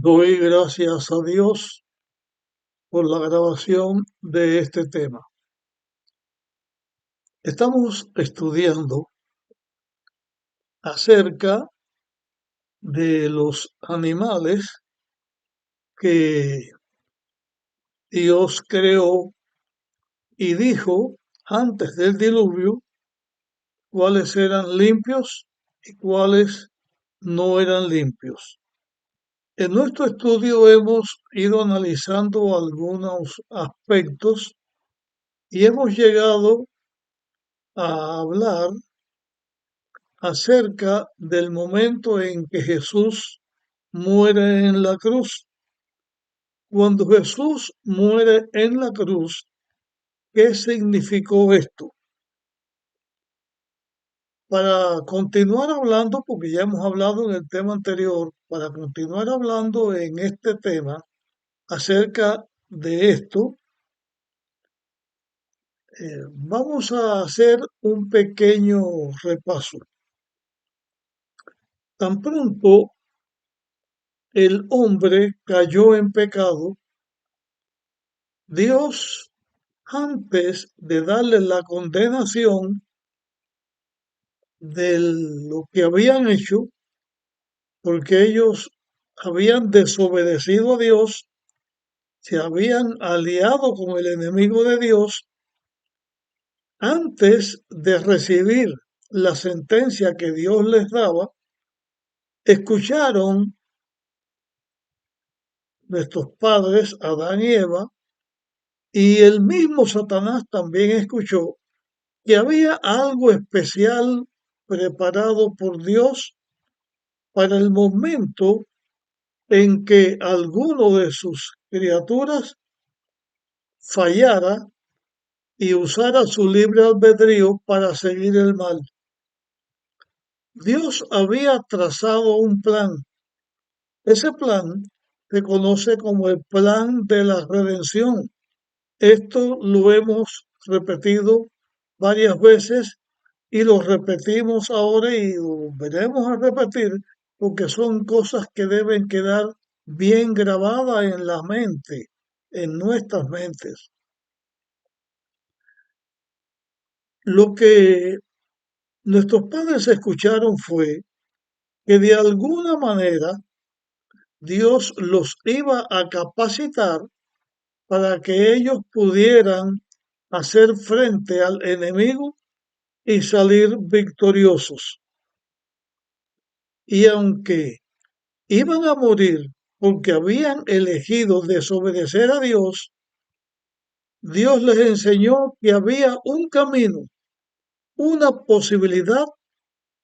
Doy gracias a Dios por la grabación de este tema. Estamos estudiando acerca de los animales que Dios creó y dijo antes del diluvio cuáles eran limpios y cuáles no eran limpios. En nuestro estudio hemos ido analizando algunos aspectos y hemos llegado a hablar acerca del momento en que Jesús muere en la cruz. Cuando Jesús muere en la cruz, ¿qué significó esto? Para continuar hablando, porque ya hemos hablado en el tema anterior, para continuar hablando en este tema acerca de esto, vamos a hacer un pequeño repaso. Tan pronto el hombre cayó en pecado, Dios, antes de darle la condenación de lo que habían hecho, porque ellos habían desobedecido a Dios, se habían aliado con el enemigo de Dios, antes de recibir la sentencia que Dios les daba, escucharon nuestros padres, Adán y Eva, y el mismo Satanás también escuchó que había algo especial preparado por Dios para el momento en que alguno de sus criaturas fallara y usara su libre albedrío para seguir el mal. Dios había trazado un plan. Ese plan se conoce como el plan de la redención. Esto lo hemos repetido varias veces y lo repetimos ahora y lo volveremos a repetir porque son cosas que deben quedar bien grabadas en la mente, en nuestras mentes. Lo que nuestros padres escucharon fue que de alguna manera Dios los iba a capacitar para que ellos pudieran hacer frente al enemigo y salir victoriosos. Y aunque iban a morir porque habían elegido desobedecer a Dios, Dios les enseñó que había un camino, una posibilidad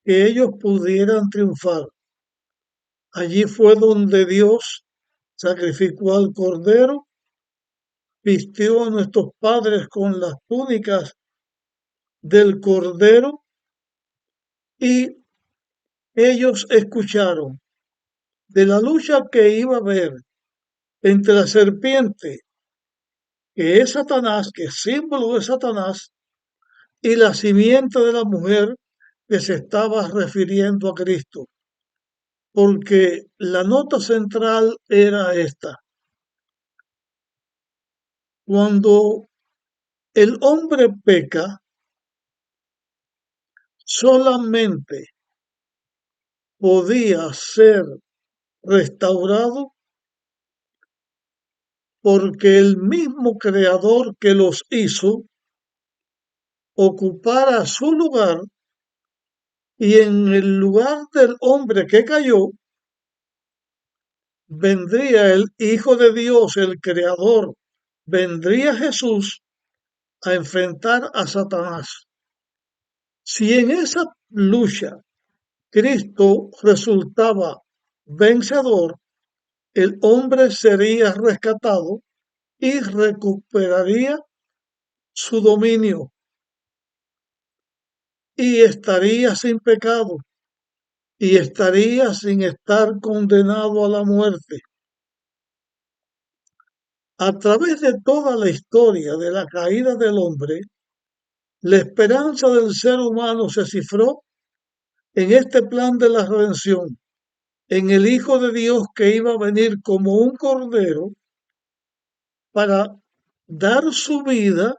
que ellos pudieran triunfar. Allí fue donde Dios sacrificó al cordero, vistió a nuestros padres con las túnicas del cordero y ellos escucharon de la lucha que iba a haber entre la serpiente, que es Satanás, que es símbolo de Satanás, y la simiente de la mujer que se estaba refiriendo a Cristo. Porque la nota central era esta. Cuando el hombre peca, solamente podía ser restaurado porque el mismo creador que los hizo ocupara su lugar y en el lugar del hombre que cayó vendría el Hijo de Dios, el Creador, vendría Jesús a enfrentar a Satanás. Si en esa lucha Cristo resultaba vencedor, el hombre sería rescatado y recuperaría su dominio y estaría sin pecado y estaría sin estar condenado a la muerte. A través de toda la historia de la caída del hombre, la esperanza del ser humano se cifró en este plan de la redención, en el Hijo de Dios que iba a venir como un cordero para dar su vida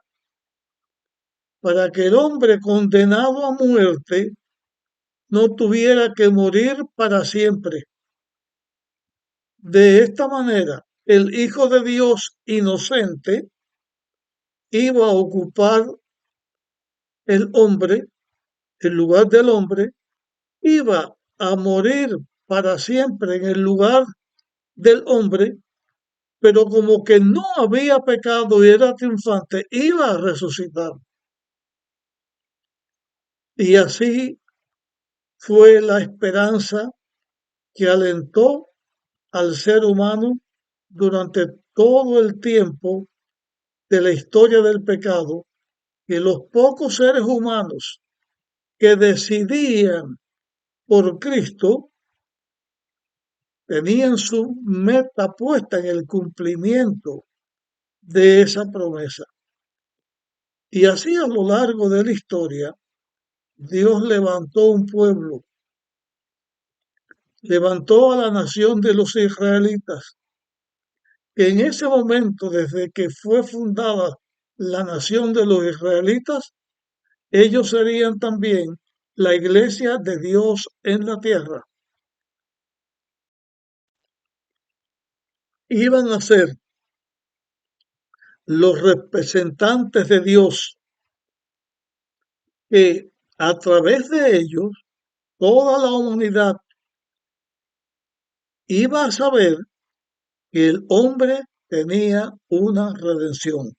para que el hombre condenado a muerte no tuviera que morir para siempre. De esta manera, el Hijo de Dios inocente iba a ocupar el hombre, el lugar del hombre, iba a morir para siempre en el lugar del hombre, pero como que no había pecado y era triunfante, iba a resucitar. Y así fue la esperanza que alentó al ser humano durante todo el tiempo de la historia del pecado, que los pocos seres humanos que decidían por Cristo tenían su meta puesta en el cumplimiento de esa promesa. Y así a lo largo de la historia, Dios levantó un pueblo, levantó a la nación de los israelitas, que en ese momento, desde que fue fundada la nación de los israelitas, ellos serían también la iglesia de Dios en la tierra. Iban a ser los representantes de Dios que a través de ellos toda la humanidad iba a saber que el hombre tenía una redención.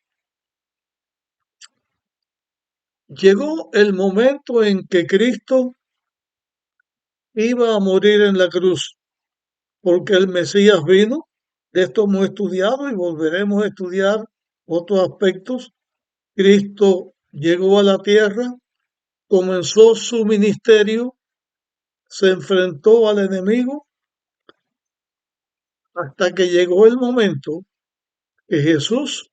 Llegó el momento en que Cristo iba a morir en la cruz, porque el Mesías vino. De esto hemos estudiado y volveremos a estudiar otros aspectos. Cristo llegó a la tierra, comenzó su ministerio, se enfrentó al enemigo hasta que llegó el momento que Jesús,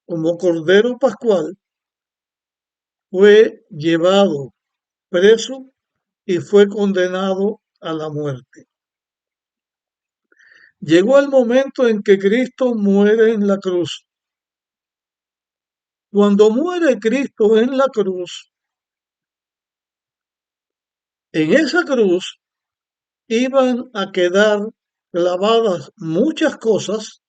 como Cordero Pascual, fue llevado preso y fue condenado a la muerte. Llegó el momento en que Cristo muere en la cruz. Cuando muere Cristo en la cruz, en esa cruz iban a quedar clavadas muchas cosas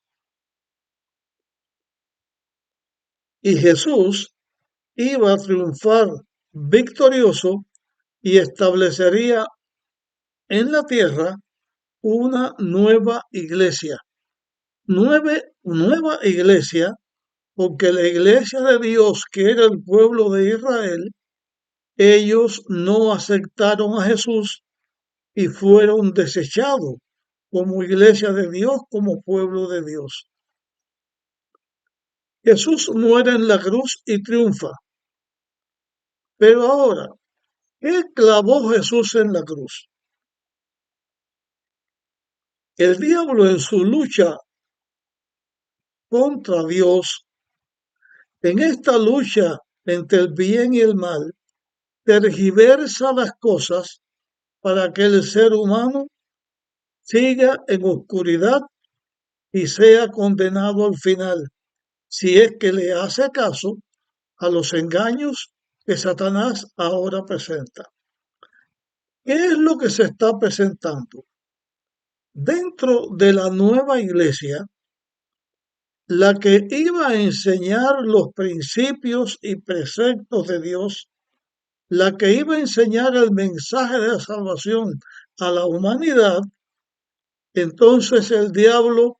y Jesús iba a triunfar victorioso y establecería en la tierra una nueva iglesia. Nueva iglesia, porque la iglesia de Dios, que era el pueblo de Israel, ellos no aceptaron a Jesús y fueron desechados como iglesia de Dios, como pueblo de Dios. Jesús muere en la cruz y triunfa. Pero ahora, ¿qué clavó Jesús en la cruz? El diablo en su lucha contra Dios, en esta lucha entre el bien y el mal, tergiversa las cosas para que el ser humano siga en oscuridad y sea condenado al final, si es que le hace caso a los engaños que Satanás ahora presenta. ¿Qué es lo que se está presentando? Dentro de la nueva iglesia, la que iba a enseñar los principios y preceptos de Dios, la que iba a enseñar el mensaje de la salvación a la humanidad, entonces el diablo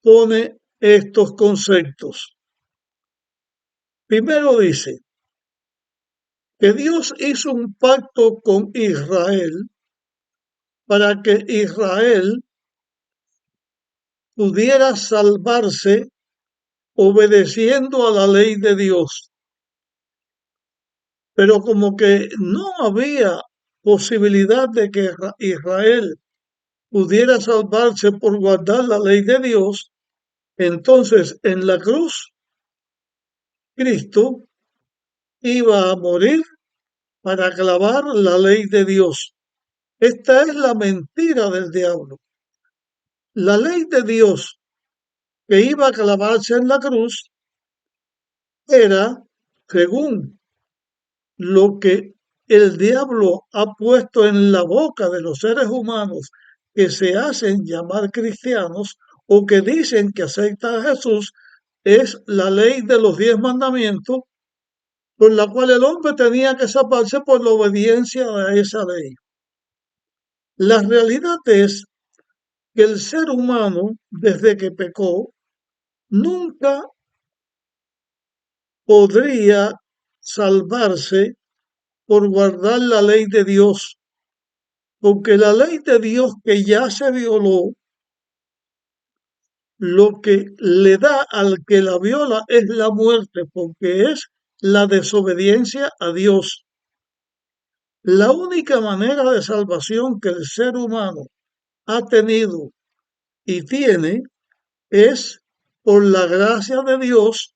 pone estos conceptos. Primero dice que Dios hizo un pacto con Israel para que Israel pudiera salvarse obedeciendo a la ley de Dios. Pero como que no había posibilidad de que Israel pudiera salvarse por guardar la ley de Dios, entonces en la cruz Cristo iba a morir para clavar la ley de Dios. Esta es la mentira del diablo. La ley de Dios que iba a clavarse en la cruz era, según lo que el diablo ha puesto en la boca de los seres humanos que se hacen llamar cristianos o que dicen que aceptan a Jesús, es la ley de los 10 mandamientos, por la cual el hombre tenía que salvarse por la obediencia a esa ley. La realidad es que el ser humano, desde que pecó, nunca podría salvarse por guardar la ley de Dios, porque la ley de Dios que ya se violó, lo que le da al que la viola es la muerte, porque es la desobediencia a Dios. La única manera de salvación que el ser humano ha tenido y tiene es por la gracia de Dios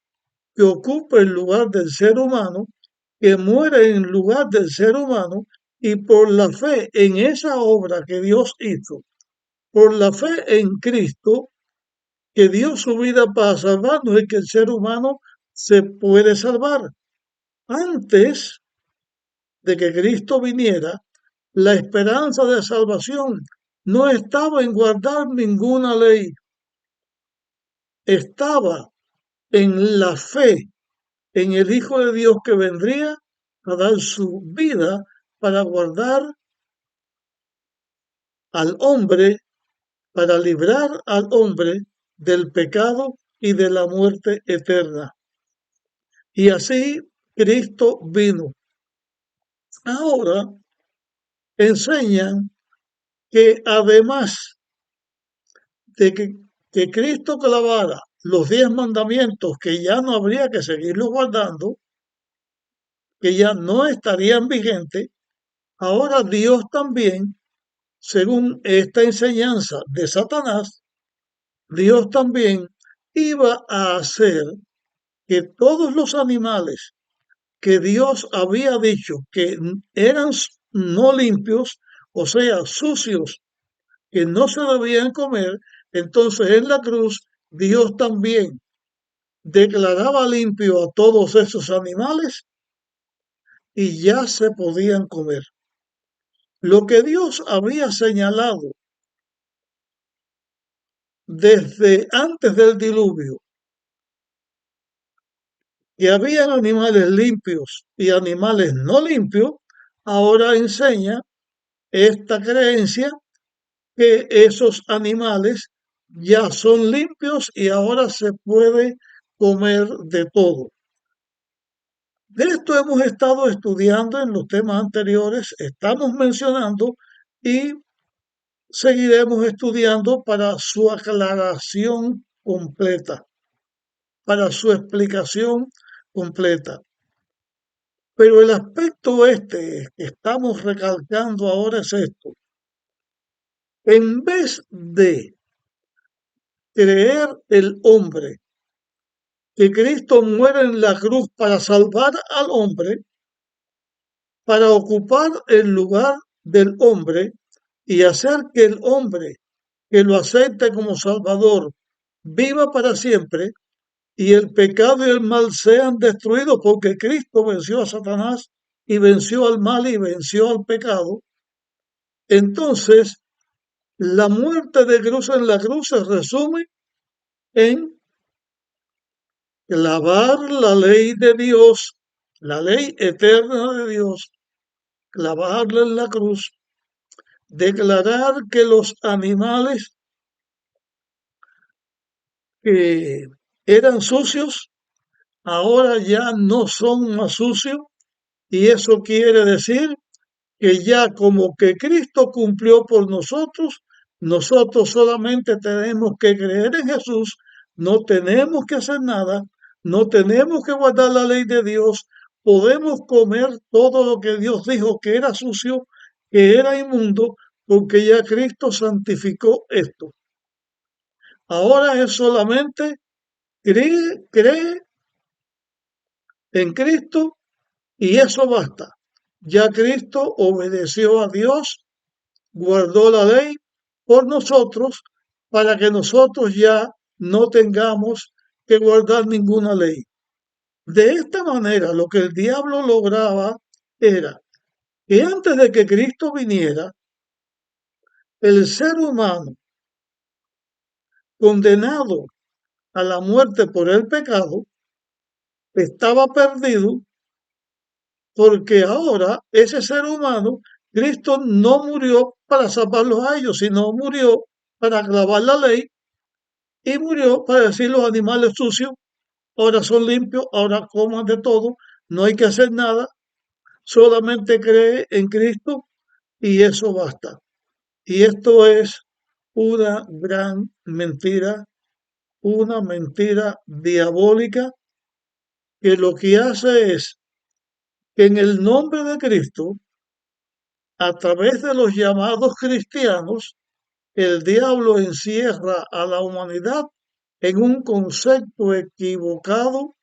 que ocupa el lugar del ser humano, que muere en lugar del ser humano y por la fe en esa obra que Dios hizo, por la fe en Cristo, que dio su vida para salvarnos y que el ser humano se puede salvar. Antes de que Cristo viniera, la esperanza de salvación no estaba en guardar ninguna ley, estaba en la fe en el Hijo de Dios que vendría a dar su vida para guardar al hombre, para librar al hombre del pecado y de la muerte eterna. Y así Cristo vino. Ahora enseñan que además de que Cristo clavara los 10 mandamientos que ya no habría que seguirlos guardando, que ya no estarían vigentes, ahora Dios también, según esta enseñanza de Satanás, Dios también iba a hacer que todos los animales que Dios había dicho que eran no limpios, o sea, sucios, que no se debían comer, entonces en la cruz Dios también declaraba limpio a todos esos animales y ya se podían comer. Lo que Dios había señalado desde antes del diluvio, que habían animales limpios y animales no limpios, ahora enseña esta creencia que esos animales ya son limpios y ahora se puede comer de todo. De esto hemos estado estudiando en los temas anteriores, estamos mencionando y seguiremos estudiando para su aclaración completa, para su explicación completa. Pero el aspecto este que estamos recalcando ahora es esto. En vez de creer el hombre que Cristo muere en la cruz para salvar al hombre, para ocupar el lugar del hombre y hacer que el hombre que lo acepte como Salvador viva para siempre y el pecado y el mal sean destruidos porque Cristo venció a Satanás y venció al mal y venció al pecado, entonces la muerte de cruz en la cruz se resume en clavar la ley de Dios, la ley eterna de Dios, clavarla en la cruz, declarar que los animales que eran sucios ahora ya no son más sucios y eso quiere decir que ya como que Cristo cumplió por nosotros, nosotros solamente tenemos que creer en Jesús, no tenemos que hacer nada, no tenemos que guardar la ley de Dios, podemos comer todo lo que Dios dijo que era sucio, que era inmundo, porque ya Cristo santificó esto. Ahora es solamente cree en Cristo y eso basta. Ya Cristo obedeció a Dios guardó la ley por nosotros para que nosotros ya no tengamos que guardar ninguna ley. De esta manera, lo que el diablo lograba era que antes de que Cristo viniera, el ser humano condenado a la muerte por el pecado estaba perdido porque ahora ese ser humano, Cristo no murió para salvarlos a ellos, sino murió para clavar la ley y murió para decir los animales sucios, ahora son limpios, ahora coman de todo, no hay que hacer nada, solamente cree en Cristo y eso basta. Y esto es una gran mentira, una mentira diabólica que lo que hace es que en el nombre de Cristo, a través de los llamados cristianos, el diablo encierra a la humanidad en un concepto equivocado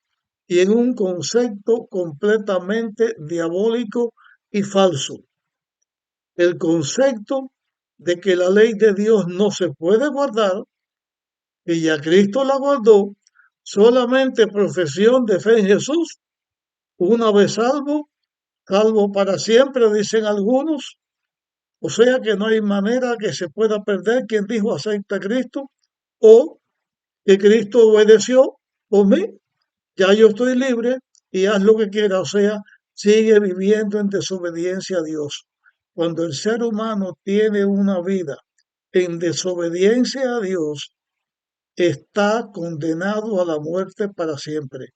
y en un concepto completamente diabólico y falso. El concepto de que la ley de Dios no se puede guardar, que ya Cristo la guardó, solamente profesión de fe en Jesús, una vez salvo, salvo para siempre, dicen algunos. O sea que no hay manera que se pueda perder quien dijo acepta a Cristo o que Cristo obedeció por mí. Ya yo estoy libre y haz lo que quiera. O sea, sigue viviendo en desobediencia a Dios. Cuando el ser humano tiene una vida en desobediencia a Dios, está condenado a la muerte para siempre.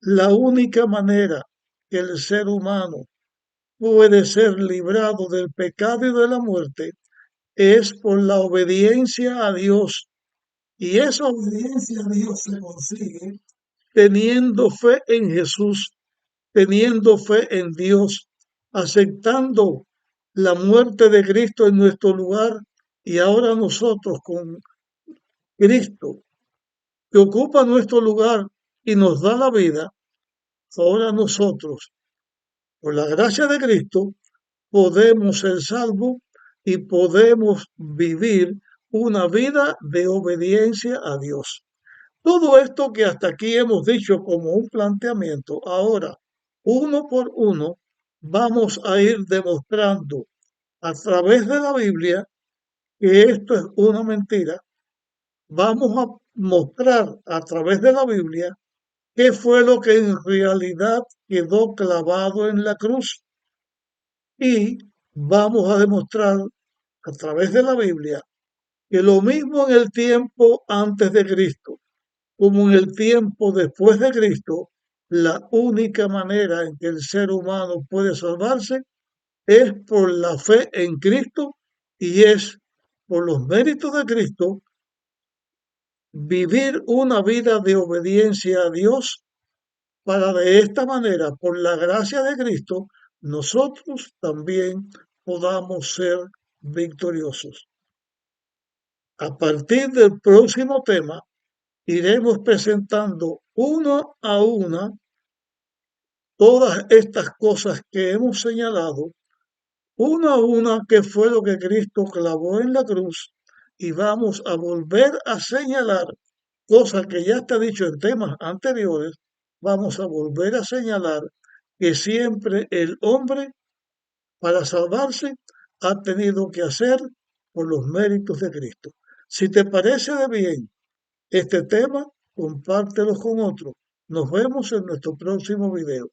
La única manera que el ser humano puede ser librado del pecado y de la muerte es por la obediencia a Dios. Y esa obediencia a Dios se consigue teniendo fe en Jesús, teniendo fe en Dios, aceptando la muerte de Cristo en nuestro lugar y ahora nosotros con Cristo, que ocupa nuestro lugar y nos da la vida, ahora nosotros, por la gracia de Cristo, podemos ser salvos y podemos vivir una vida de obediencia a Dios. Todo esto que hasta aquí hemos dicho como un planteamiento, ahora, uno por uno, vamos a ir demostrando a través de la Biblia que esto es una mentira. Vamos a mostrar a través de la Biblia qué fue lo que en realidad quedó clavado en la cruz. Y vamos a demostrar a través de la Biblia que lo mismo en el tiempo antes de Cristo como en el tiempo después de Cristo, la única manera en que el ser humano puede salvarse es por la fe en Cristo y es por los méritos de Cristo vivir una vida de obediencia a Dios para de esta manera, por la gracia de Cristo, nosotros también podamos ser victoriosos. A partir del próximo tema, iremos presentando una a una todas estas cosas que hemos señalado, una a una, que fue lo que Cristo clavó en la cruz, y vamos a volver a señalar cosas que ya está dicho en temas anteriores, vamos a volver a señalar que siempre el hombre, para salvarse, ha tenido que hacer por los méritos de Cristo. Si te parece de bien este tema, compártelo con otros. Nos vemos en nuestro próximo video.